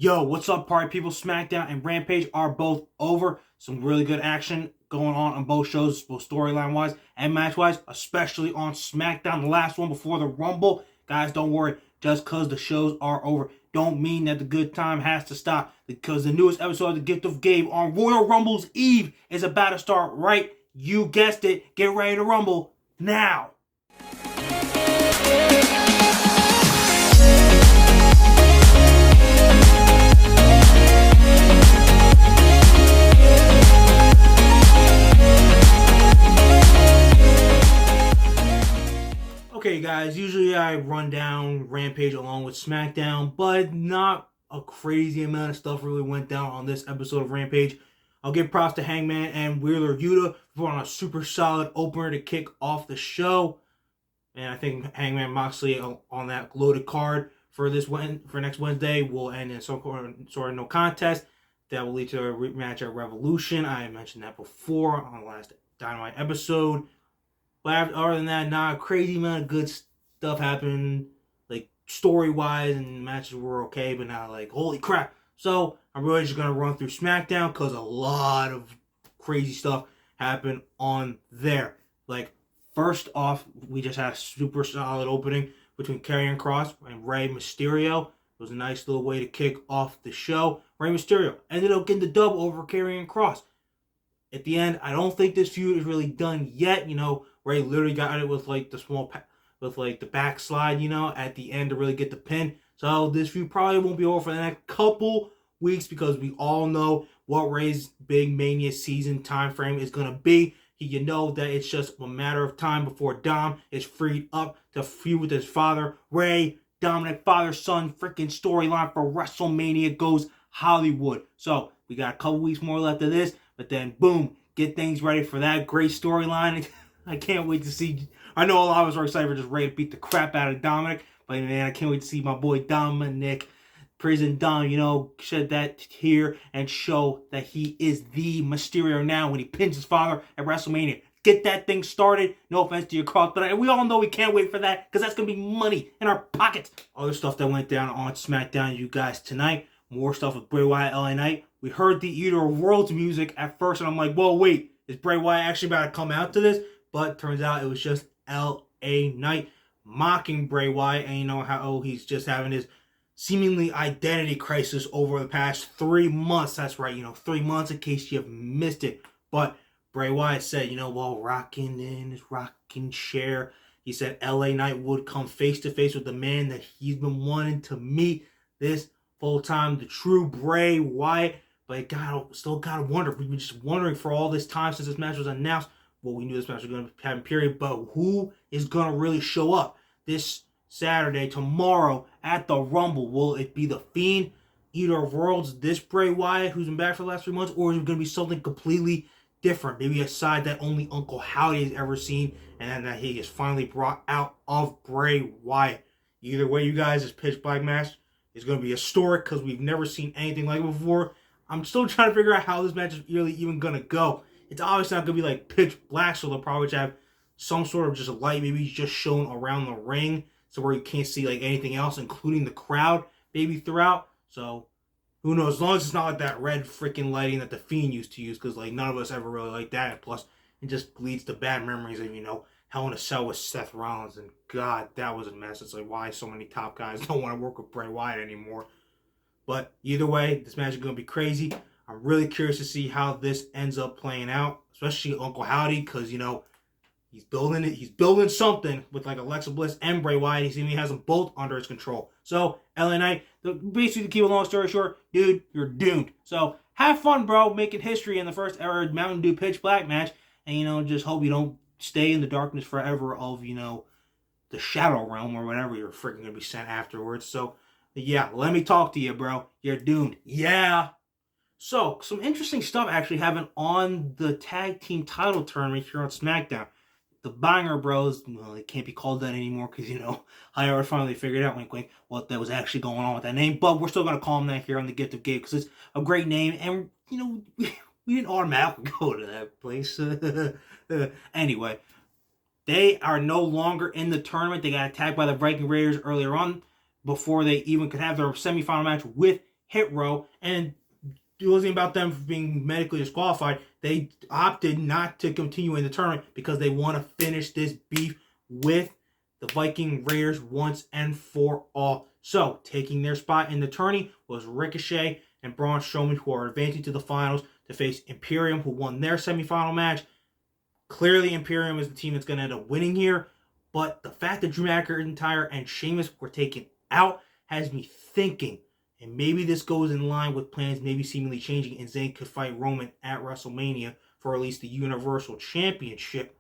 Yo, what's up, party people? SmackDown and Rampage are both over. Some really good action going on both shows, both storyline-wise and match-wise, especially on SmackDown, the last one before the Rumble. Guys, don't worry. Just because the shows are over don't mean that the good time has to stop, because the newest episode of The Gift of Gabe on Royal Rumble's Eve is about to start right. You guessed it. Get ready to rumble now. Okay, guys, usually I run down Rampage along with SmackDown, but not a crazy amount of stuff really went down on this episode of Rampage. I'll give props to Hangman and Wheeler Yuta for on a super solid opener to kick off the show. And I think Hangman Moxley on that loaded card for next Wednesday will end in some sort of no contest. That will lead to a rematch at Revolution. I mentioned that before on the last Dynamite episode. But other than that, not a crazy amount of good stuff happened, like story-wise, and matches were okay, but not like, holy crap. So I'm really just going to run through SmackDown, because a lot of crazy stuff happened on there. Like, first off, we just had a super solid opening between Karrion Kross and Rey Mysterio. It was a nice little way to kick off the show. Rey Mysterio ended up getting the dub over Karrion Kross. At the end, I don't think this feud is really done yet. You know, Rey literally got it with like the backslide, you know, at the end to really get the pin. So this feud probably won't be over for the next couple weeks, because we all know what Rey's big Mania season time frame is going to be. You know that it's just a matter of time before Dom is freed up to feud with his father. Rey, Dominic, father-son freaking storyline for WrestleMania goes Hollywood. So we got a couple weeks more left of this, but then boom, get things ready for that great storyline. I can't wait to see. I know a lot of us are excited for just Rey to beat the crap out of Dominic, but man, I can't wait to see my boy Dominic, Prison Dom, you know, shed that tear and show that he is the Mysterio now when he pins his father at WrestleMania. Get that thing started. No offense to your cross, but we all know we can't wait for that, because that's going to be money in our pockets. Other stuff that went down on SmackDown, you guys, tonight. More stuff with Bray Wyatt, LA Knight. We heard the Eater of Worlds music at first, and I'm like, whoa, wait, is Bray Wyatt actually about to come out to this? But turns out it was just LA Knight mocking Bray Wyatt, and you know how he's just having his seemingly identity crisis over the past 3 months. That's right, 3 months, in case you've missed it. But Bray Wyatt said, while rocking in his rocking chair, he said LA Knight would come face to face with the man that he's been wanting to meet this full time, the true Bray Wyatt. But still gotta wonder. We've been just wondering for all this time since this match was announced. Well, we knew this match was going to have Imperium, but who is going to really show up this Saturday, tomorrow, at the Rumble? Will it be The Fiend, Eater of Worlds, this Bray Wyatt, who's been back for the last 3 months, or is it going to be something completely different? Maybe a side that only Uncle Howdy has ever seen, and that he has finally brought out of Bray Wyatt. Either way, you guys, this pitch black match is going to be historic, because we've never seen anything like it before. I'm still trying to figure out how this match is really even going to go. It's obviously not going to be like pitch black, so they'll probably have some sort of just light, maybe just shown around the ring, so where you can't see like anything else, including the crowd, maybe throughout. So who knows? As long as it's not like that red freaking lighting that the Fiend used to use, because like none of us ever really like that. And plus, it just leads to bad memories of Hell in a Cell with Seth Rollins, and God, that was a mess. It's like why so many top guys don't want to work with Bray Wyatt anymore. But either way, this match is going to be crazy. I'm really curious to see how this ends up playing out, especially Uncle Howdy, because, he's building it. He's building something with, like, Alexa Bliss and Bray Wyatt. He has them both under his control. So, LA Knight, basically, to keep a long story short, dude, you're doomed. So, have fun, bro, making history in the first ever Mountain Dew Pitch Black match. And, just hope you don't stay in the darkness forever of, the Shadow Realm or whatever you're freaking going to be sent afterwards. So, yeah, let me talk to you, bro. You're doomed. Yeah. So, some interesting stuff actually happened on the tag team title tournament here on SmackDown. The Banger Bros, well, they can't be called that anymore because, I already finally figured out, wink, wink, what that was actually going on with that name. But we're still going to call them that here on the Gift of Gabe because it's a great name. And, we didn't automatically go to that place. Anyway, they are no longer in the tournament. They got attacked by the Viking Raiders earlier on before they even could have their semifinal match with hit row, and it wasn't about them being medically disqualified. They opted not to continue in the tournament because they want to finish this beef with the Viking Raiders once and for all. So, taking their spot in the tourney was Ricochet and Braun Strowman, who are advancing to the finals to face Imperium, who won their semifinal match. Clearly, Imperium is the team that's going to end up winning here, but the fact that Drew McIntyre and Sheamus were taken out has me thinking, and maybe this goes in line with plans maybe seemingly changing, and Zayn could fight Roman at WrestleMania for at least the Universal Championship.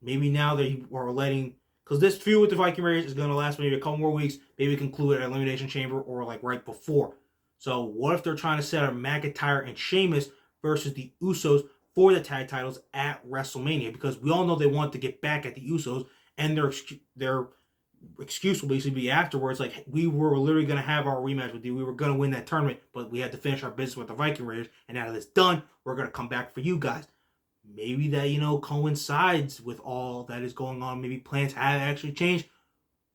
Maybe now they are letting, because this feud with the Viking Raiders is going to last maybe a couple more weeks, maybe conclude at Elimination Chamber or like right before. So what if they're trying to set up McIntyre and Sheamus versus the Usos for the tag titles at WrestleMania? Because we all know they want to get back at the Usos, and their excuse will basically be afterwards, like, we were literally going to have our rematch with you. We were going to win that tournament, but we had to finish our business with the Viking Raiders, and now that it's done, we're going to come back for you guys. Maybe that, coincides with all that is going on. Maybe plans have actually changed,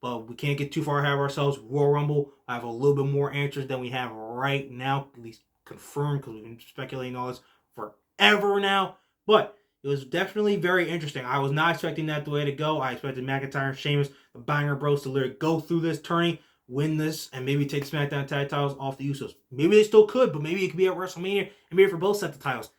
but we can't get too far ahead of ourselves. Royal Rumble, I have a little bit more answers than we have right now, at least confirmed, because we've been speculating all this forever now. But it was definitely very interesting. I was not expecting that the way to go. I expected McIntyre and Sheamus, the Banger Bros, to literally go through this tourney, win this, and maybe take SmackDown tag titles off the Usos. Maybe they still could, but maybe it could be at WrestleMania, and maybe for both sets of titles.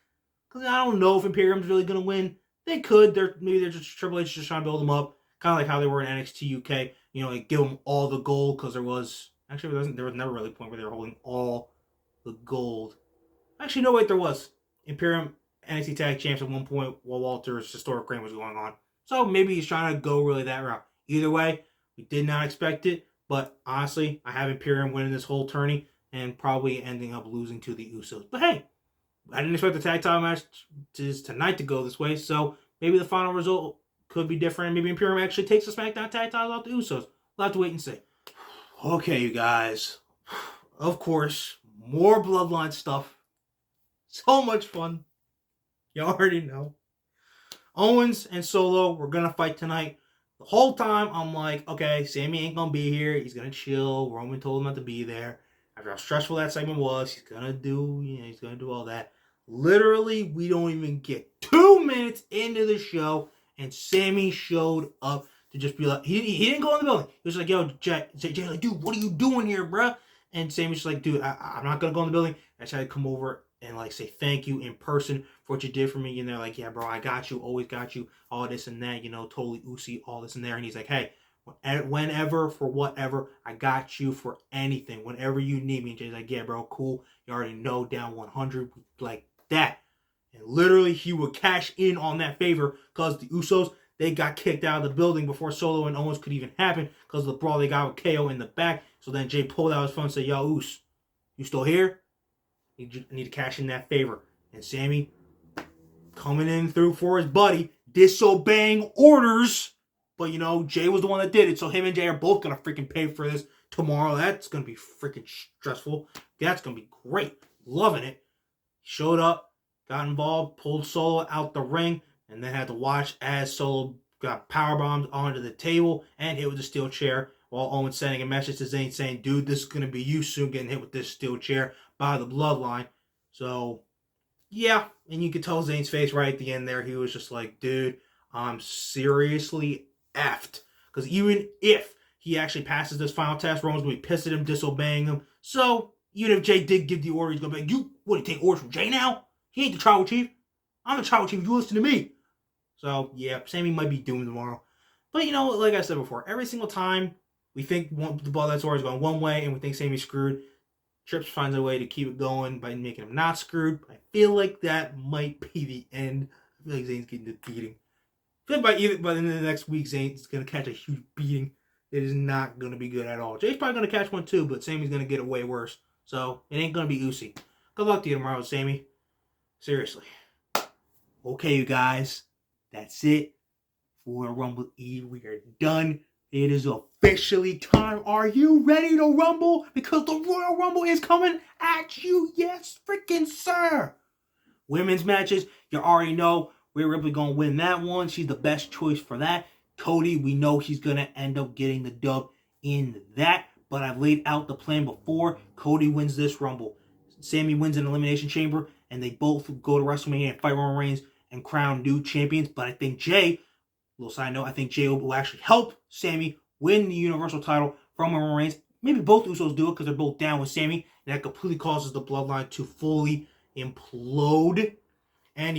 Because I don't know if Imperium's really going to win. They could. Maybe they're just Triple H just trying to build them up. Kind of like how they were in NXT UK. Like give them all the gold, because there was never really a point where they were holding all the gold. Actually, no, wait, there was. Imperium NXT Tag Champs at one point while Walter's historic reign was going on. So maybe he's trying to go really that route. Either way, we did not expect it. But honestly, I have Imperium winning this whole tourney and probably ending up losing to the Usos. But hey, I didn't expect the tag title match tonight to go this way. So maybe the final result could be different. Maybe Imperium actually takes the SmackDown tag titles off the Usos. We'll have to wait and see. Okay, you guys. Of course, more Bloodline stuff. So much fun. You already know. Owens and Solo were going to fight tonight. The whole time, I'm like, okay, Sami ain't going to be here. He's going to chill. Roman told him not to be there. After how stressful that segment was, he's going to do all that. Literally, we don't even get 2 minutes into the show, and Sami showed up to just be like, he didn't go in the building. He was like, yo, Jay, like, dude, what are you doing here, bruh? And Sami's just like, dude, I'm not going to go in the building. I just had to come over and like say thank you in person for what you did for me. And they're like, yeah, bro, I got you, always got you, all this and that, totally Usi, all this and there. And he's like, hey, whenever, for whatever, I got you for anything, whenever you need me. And Jay's like, yeah, bro, cool. You already know, down 100, like that. And literally, he would cash in on that favor because the Usos, they got kicked out of the building before Solo and Owens could even happen because of the brawl they got with KO in the back. So then Jay pulled out his phone and said, yo, Us, you still here? I need to cash in that favor. And Sami coming in through for his buddy, disobeying orders. But, Jay was the one that did it. So him and Jay are both going to freaking pay for this tomorrow. That's going to be freaking stressful. That's going to be great. Loving it. Showed up, got involved, pulled Solo out the ring, and then had to watch as Solo got powerbombed onto the table and hit with a steel chair, while Owens sending a message to Zayn saying, dude, this is going to be you soon getting hit with this steel chair by the Bloodline. So, yeah. And you could tell Zayn's face right at the end there. He was just like, dude, I'm seriously effed. Because even if he actually passes this final test, Roman's going to be pissed at him, disobeying him. So, even if Jay did give the order, he's going to be like, you want to take orders from Jay now? He ain't the tribal chief. I'm the tribal chief. You listen to me. So, yeah, Sami might be doomed tomorrow. But, like I said before, every single time we think the Bloodline story is going one way and we think Sami's screwed, Trips finds a way to keep it going by making him not screwed. I feel like that might be the end. I feel like Zayn's getting the beating. I feel like by the end of the next week, Zayn's going to catch a huge beating. It is not going to be good at all. Jay's probably going to catch one too, but Sami's going to get it way worse. So, it ain't going to be Usi. Good luck to you tomorrow, Sami. Seriously. Okay, you guys. That's it for Rumble Eve. We are done. It is officially time. Are you ready to rumble? Because the Royal Rumble is coming at you. Yes, freaking sir. Women's matches, you already know Rhea Ripley going to win that one. She's the best choice for that. Cody, we know he's going to end up getting the dub in that. but I've laid out the plan before. Cody wins this Rumble. Sami wins an Elimination Chamber, and they both go to WrestleMania and fight Roman Reigns and crown new champions. But I think Jay, little side note, I think Jay will actually help Sami win the Universal title from Roman Reigns. Maybe both Usos do it because they're both down with Sami. And that completely causes the bloodline to fully implode. And,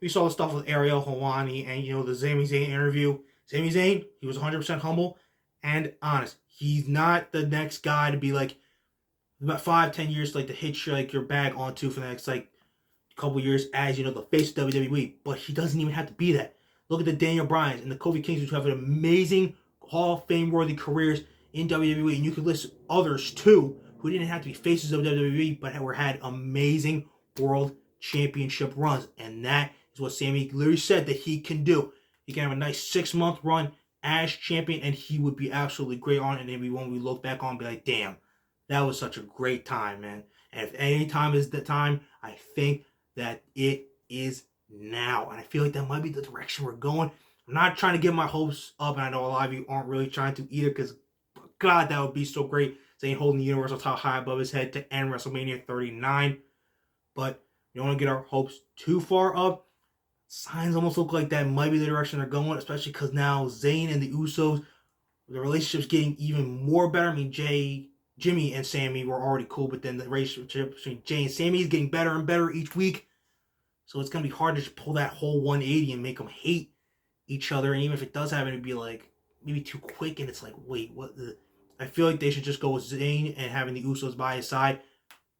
we saw the stuff with Ariel Helwani and, the Sami Zayn interview. Sami Zayn, he was 100% humble and honest. He's not the next guy to be like, about 5-10 years to hitch your bag onto for the next couple years as the face of WWE. But he doesn't even have to be that. Look at the Daniel Bryans and the Kofi Kingston who have an amazing Hall of Fame worthy careers in WWE, and you could list others too who didn't have to be faces of WWE but had amazing world championship runs, and that is what Sami literally said that he can do. He can have a nice 6-month run as champion, and he would be absolutely great on it. And maybe when we look back on, be like, damn. That was such a great time, man. And if any time is the time, I think that it is now. And I feel like that might be the direction we're going. I'm not trying to get my hopes up, and I know a lot of you aren't really trying to either, because, God, that would be so great. Zayn holding the Universal title high above his head to end WrestleMania 39. But you don't want to get our hopes too far up. Signs almost look like that might be the direction they're going, especially because now Zayn and the Usos, the relationship's getting even more better. I mean, Jimmy and Sami were already cool, but then the relationship between Jay and Sami is getting better and better each week. So it's going to be hard to just pull that whole 180 and make them hate each other. And even if it does happen, it'd be maybe too quick. And it's wait, what the... I feel like they should just go with Zayn and having the Usos by his side,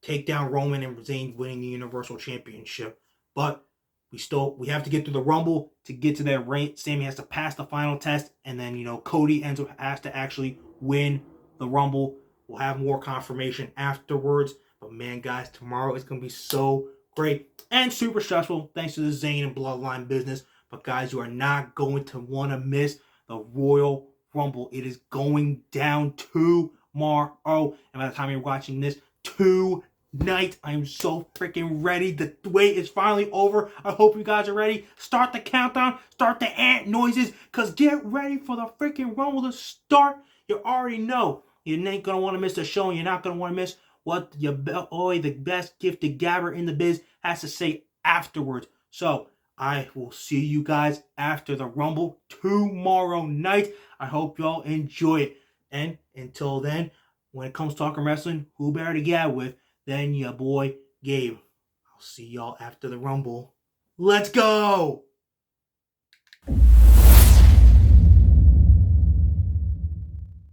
take down Roman, and Zayn winning the Universal Championship. But we have to get through the Rumble to get to that rank. Sami has to pass the final test, and then, Cody has to actually win the Rumble. We'll have more confirmation afterwards. But man, guys, tomorrow is going to be so great and super stressful thanks to the Zayn and Bloodline business. But guys, you are not going to want to miss the Royal Rumble. It is going down tomorrow. And by the time you're watching this, tonight, I am so freaking ready. The wait is finally over. I hope you guys are ready. Start the countdown. Start the ant noises. Because get ready for the freaking Rumble to start. You already know. You ain't going to want to miss the show, and you're not going to want to miss what your boy, the best gifted gabber in the biz, has to say afterwards. So, I will see you guys after the Rumble tomorrow night. I hope y'all enjoy it. And until then, when it comes to talking wrestling, who better to gab with than your boy, Gabe. I'll see y'all after the Rumble. Let's go!